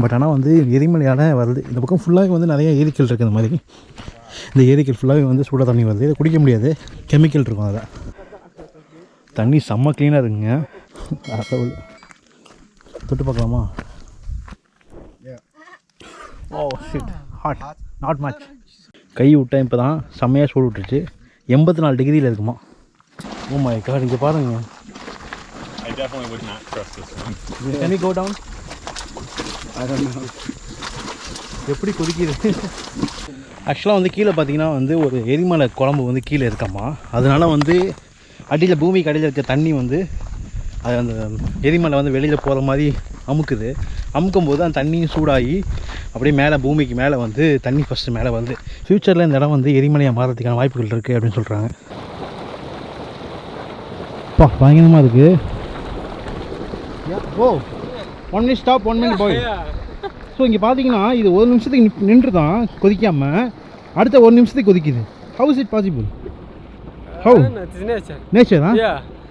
But ஆனால் வந்து எரிமலையால் வருது. இந்த பக்கம் ஃபுல்லாகவே வந்து நிறைய ஏரிக்கல் இருக்குது. இந்த மாதிரி இந்த ஏரிக்கல் ஃபுல்லாகவே வந்து சூடாக தண்ணி வருது. இதை குடிக்க முடியாது, கெமிக்கல் இருக்கும் அதில். தண்ணி செம்ம க்ளீனாக இருக்குங்க. தொட்டு பார்க்கலாமா? Oh shit, hot, not much. கை விட்டேன் இப்போ தான், செம்மையாக சூடு விட்டுருச்சு. 84 டிகிரியில் இருக்குமா. ஓ மை காட், இங்கே பாருங்க. I definitely would not trust this one. Can we go down? I don't know. எப்படி கொதிக்குது. ஆக்சுவலாக வந்து கீழே பார்த்தீங்கன்னா வந்து ஒரு எரிமலை குழம்பு வந்து கீழே இருக்காமா. அதனால வந்து அடியில் பூமிக்கு அடியில் இருக்க தண்ணி வந்து அது அந்த எரிமலை வந்து வெளியில் போகிற மாதிரி அமுக்குது. அமுக்கும்போது அந்த தண்ணியும் சூடாகி அப்படியே மேலே பூமிக்கு மேலே வந்து தண்ணி ஃபஸ்ட்டு மேலே வருது. ஃப்யூச்சரில் இந்த இடம் வந்து எரிமலையாக மாறதுக்கான வாய்ப்புகள் இருக்குது அப்படின்னு சொல்கிறாங்க. அப்பா பயங்கரமாக இருக்குது. ஓ 1 minute ஸ்டாப், 1 minute பாய். ஸோ இங்கே பார்த்தீங்கன்னா இது 1 நிமிஷத்துக்கு நின்று தான் கொதிக்காமல் அடுத்த 1 நிமிஷத்துக்கு கொதிக்குது. How is it possible? How? It's nature. நேச்சரா? Yeah.